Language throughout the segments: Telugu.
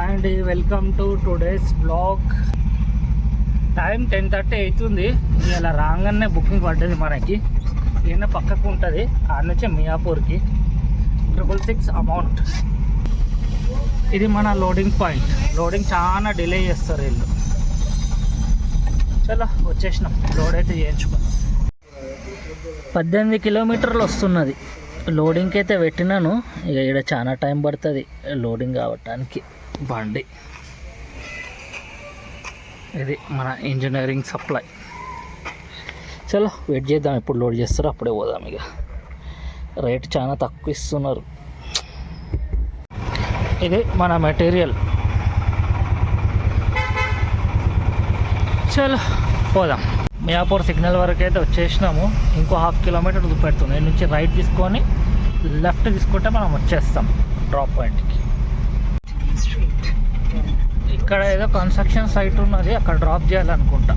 And welcome to today's blog. Time 10:30 అవుతుంది. ఇలా రాగానే బుకింగ్ పడ్డది మనకి. ఈయన పక్కకు ఉంటుంది, ఆడ నుంచి మియాపూర్కి 666 అమౌంట్. ఇది మన లోడింగ్ పాయింట్. లోడింగ్ చాలా డిలే చేస్తారు వీళ్ళు. చలో వచ్చేసినాం, లోడ్ అయితే చేయించుకున్నాం. 18 కిలోమీటర్లు వస్తున్నది. లోడింగ్కి అయితే పెట్టినాను. ఇక ఇక్కడ చాలా టైం పడుతుంది లోడింగ్ కావటానికి బండి. ఇది మన ఇంజనీరింగ్ సప్లై. చలో వెయిట్ చేద్దాం, ఎప్పుడు లోడ్ చేస్తారో అప్పుడే పోదాం. ఇక రేట్ చాలా తక్కువ ఇస్తున్నారు. ఇది మన మెటీరియల్. చలో పోదాం. మియాపూర్ సిగ్నల్ వరకు అయితే వచ్చేసినాము. ఇంకో 1/2 కిలోమీటర్ చూపెడుతుంది. ఇక్కడ నుంచి రైట్ తీసుకొని లెఫ్ట్ తీసుకుంటే మనం వచ్చేస్తాం డ్రాప్ పాయింట్కి. ఇక్కడ ఏదో కన్స్ట్రక్షన్ సైట్ ఉన్నది, అక్కడ డ్రాప్ చేయాలనుకుంటా.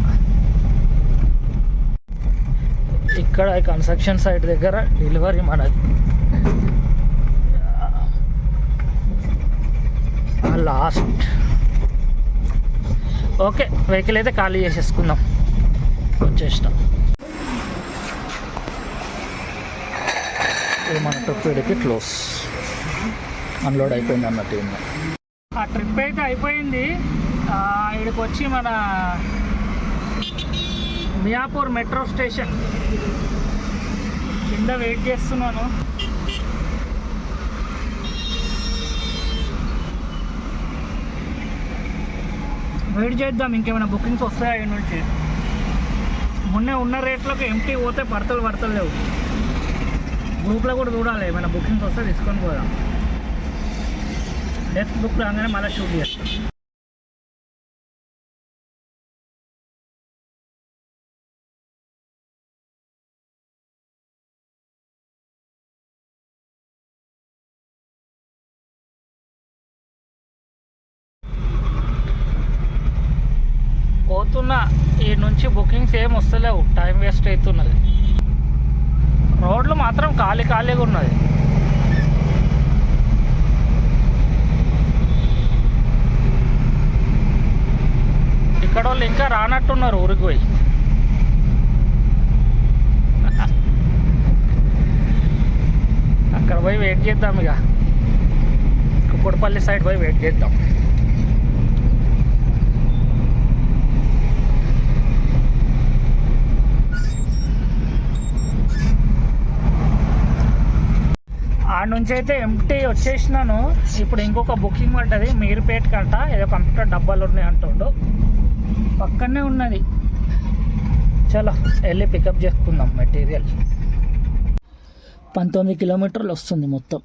ఇక్కడ ఈ కన్స్ట్రక్షన్ సైట్ దగ్గర డెలివరీ మనది. లాస్ట్. ఓకే, వెహికల్ అయితే ఖాళీ చేసేసుకుందాం. వచ్చేస్తాం. ఇది మన ట్రిప్ క్లోజ్. అన్లోడ్ అయిపోయింది అన్నట్టు. ఆ ట్రిప్ అయితే అయిపోయింది. ఇక్కడికి వచ్చి మన మియాపూర్ మెట్రో స్టేషన్ కింద వెయిట్ చేస్తున్నాను. వెయిట్ చేద్దాం, ఇంకేమైనా బుకింగ్స్ వస్తాయి ఇక్కడ నుంచి. మొన్నే ఉన్న రేట్లోకి ఎంటీ పోతే పడతలేవు. గ్రూప్లో కూడా చూడాలి, ఏమైనా బుకింగ్స్ వస్తే తీసుకొని పోదాం. నెక్స్ట్ బుక్ రాగానే మళ్ళీ షూట్ చేస్తాం. పోతున్నా, ఈ నుంచి బుకింగ్స్ ఏం వస్తలేవు. టైం వేస్ట్ అవుతున్నది. రోడ్లు మాత్రం ఖాళీగా ఉన్నది. ఇక్కడ వాళ్ళు ఇంకా రానట్టున్నారు ఊరికి పోయి. అక్కడ పోయి వెయిట్ చేద్దాం. ఇక కుక్కడపల్లి సైడ్ పోయి వెయిట్ చేద్దాం. ఆడ నుంచి అయితే ఎంటీ వచ్చేసినాను. ఇప్పుడు ఇంకొక బుకింగ్ పడ్డది మీర్పేట్ కంట. ఏదో కంప్యూటర్ డబ్బాలు ఉన్నాయి అంటుండు, పక్కనే ఉన్నది. చలో వెళ్ళి పికప్ చేసుకుందాం మెటీరియల్. 19 కిలోమీటర్లు వస్తుంది మొత్తం.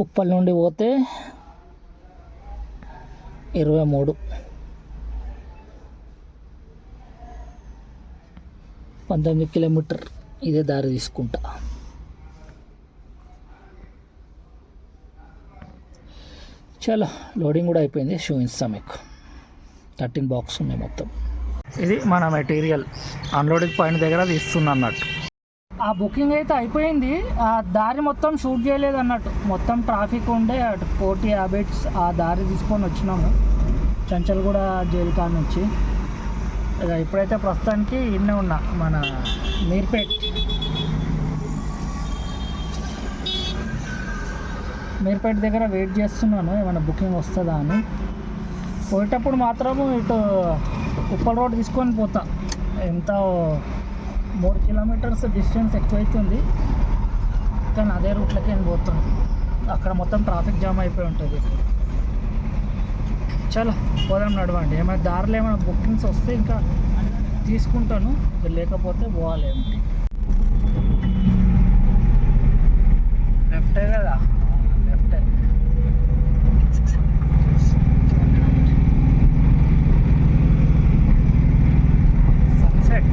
ఉప్పల్ నుండి పోతే 23. 19 కిలోమీటర్ ఇదే దారి తీసుకుంటా. చలో లోడింగ్ కూడా అయిపోయింది. చూపిస్తాం మీకు. 13 బాక్స్ ఉన్నాయి మొత్తం. ఇది మన మెటీరియల్ అన్లోడింగ్ పాయింట్ దగ్గర తీస్తున్నా అన్నట్టు. ఆ బుకింగ్ అయితే అయిపోయింది. ఆ దారి మొత్తం షూట్ చేయలేదు అన్నట్టు. మొత్తం ట్రాఫిక్ ఉండే అటు కోటి హ్యాబిట్స్ ఆ దారి తీసుకొని వచ్చినాము చంచల్గూడ జైలు కాడ నుంచి. ఇక ఇప్పుడైతే ప్రస్తుతానికి ఇన్నే ఉన్నా మన మీర్పేట్ దగ్గర వెయిట్ చేస్తున్నాను, ఏమైనా బుకింగ్ వస్తుందా అని. పోయేటప్పుడు మాత్రము ఇటు ఉప్పల్ రోడ్ తీసుకొని పోతా. ఎంత 3 కిలోమీటర్స్ డిస్టెన్స్ ఎక్కువైతుంది, కానీ అదే రూట్లోకి నేను పోతాను. అక్కడ మొత్తం ట్రాఫిక్ జామ్ అయిపోయి ఉంటుంది. చలో పోదాం, నడవండి. ఏమైనా దారిలో ఏమైనా బుకింగ్స్ వస్తే ఇంకా తీసుకుంటాను, లేకపోతే పోవాలి. ఏంటి లెఫ్టే కదా, లెఫ్టే. సన్సెట్.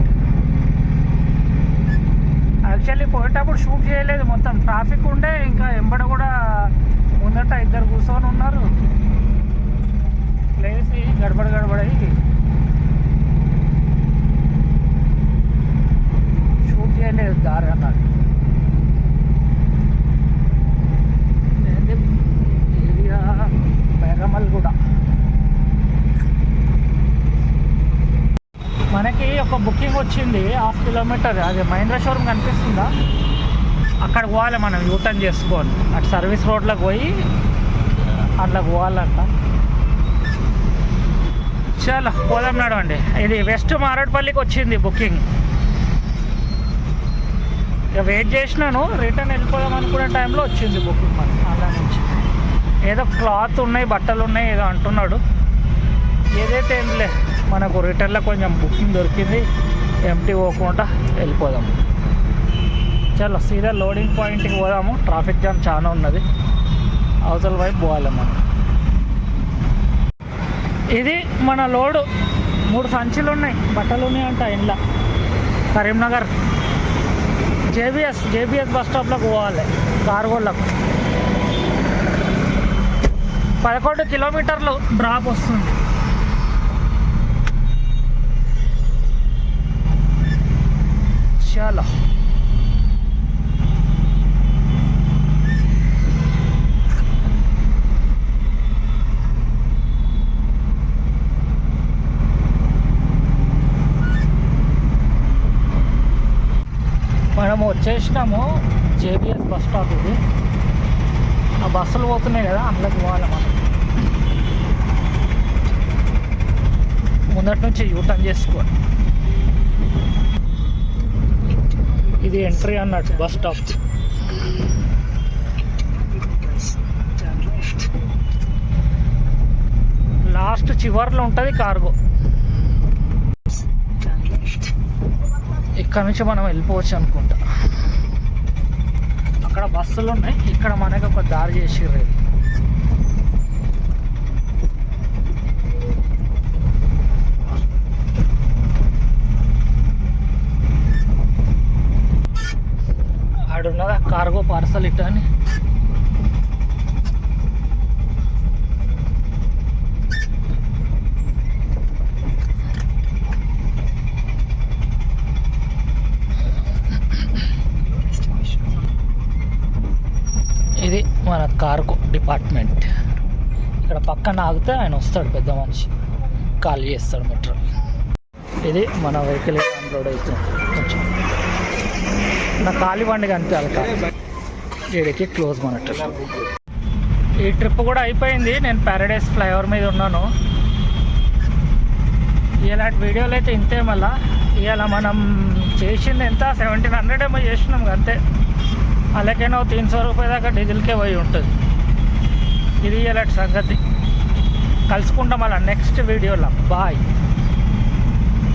యాక్చువల్లీ పోయేటప్పుడు షూట్ చేయలేదు, మొత్తం ట్రాఫిక్ ఉండే. ఇంకా ఎంబడ కూడా ముందట 2 కూర్చొని ఉన్నారు. లేచి గడబడయి షూట్ చేయలేదు దారి అన్నట్టు. మనకి ఒక బుకింగ్ వచ్చింది 1/2 కిలోమీటర్, అది మహీంద్రా షోరూమ్ కనిపిస్తుందా, అక్కడికి పోవాలి మనం యూటర్న్ చేసుకొని, అటు సర్వీస్ రోడ్లోకి పోయి అట్లా పోవాలంట. చాలా పోదాం నడవండి. ఇది వెస్ట్ మారేడుపల్లికి వచ్చింది బుకింగ్. ఇక వెయిట్ చేసినాను, రిటర్న్ వెళ్ళిపోదాం అనుకునే టైంలో వచ్చింది బుకింగ్ మనకి అలా నుంచి. ఏదో క్లాత్ ఉన్నాయి, బట్టలు ఉన్నాయి ఏదో అంటున్నాడు. ఏదైతే ఏంలే, మనకు రిటర్న్లో కొంచెం బుకింగ్ దొరికింది, ఎంటీ పోకుండా వెళ్ళిపోదాం. చలో సీదా లోడింగ్ పాయింట్కి పోదాము. ట్రాఫిక్ జామ్ చాలా ఉన్నది, అవతల వైపు పోవాలి మనం. ఇది మన లోడు 3 సంచులు ఉన్నాయి, బట్టలు ఉన్నాయంట ఇంట్లో. కరీంనగర్ జేబీఎస్ బస్ స్టాప్లోకి పోవాలి కార్గోళ్ళకు. 11 కిలోమీటర్లు డ్రాప్ వస్తుంది. చాలా మనము వచ్చేసినాము జేబీఎస్ బస్ స్టాప్. ఇది ఆ బస్సులు పోతున్నాయి కదా, అందులోకి పోవాలి మనం. ముందటి నుంచి యూటర్న్ చేసుకోవాలి. ఇది ఎంట్రీ అన్నట్టు బస్ స్టాప్. లాస్ట్ చివర్లో ఉంటుంది కార్గో. ఇక్కడ నుంచి మనం వెళ్ళిపోవచ్చు అనుకుంటా. అక్కడ బస్సులు ఉన్నాయి, ఇక్కడ మనకి ఒక దారి చేసిర్రు. ఆడున్నదా కార్గో పార్సల్ ఇట్ అని. ఇది మన కార్గో డిపార్ట్మెంట్. ఇక్కడ పక్కన ఆగితే ఆయన వస్తాడు, పెద్ద మనిషి కాల్ చేస్తాడు మెట్రో. ఇది మన వెహికల్ అన్లోడ్ అవుతుంది. కొంచెం నా ఖాళీ బండి కనిపించాలి కాదు, వీడికి క్లోజ్ మనట్టు. ఈ ట్రిప్ కూడా అయిపోయింది. నేను ప్యారడైస్ ఫ్లైఓవర్ మీద ఉన్నాను. ఇలాంటి వీడియోలు అయితే ఇంతే. మళ్ళీ ఇవాళ మనం చేసింది ఎంత 1700 ఏమో చేసినాం అంతే. అలాగైనా 300 రూపాయల దాకా డీజిల్కే పోయి ఉంటుంది. ఇది ఇలాంటి సంగతి. కలుసుకుంటాం అలా నెక్స్ట్ వీడియోలో. బాయ్.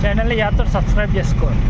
ఛానల్ని యాత్ర సబ్స్క్రైబ్ చేసుకోండి.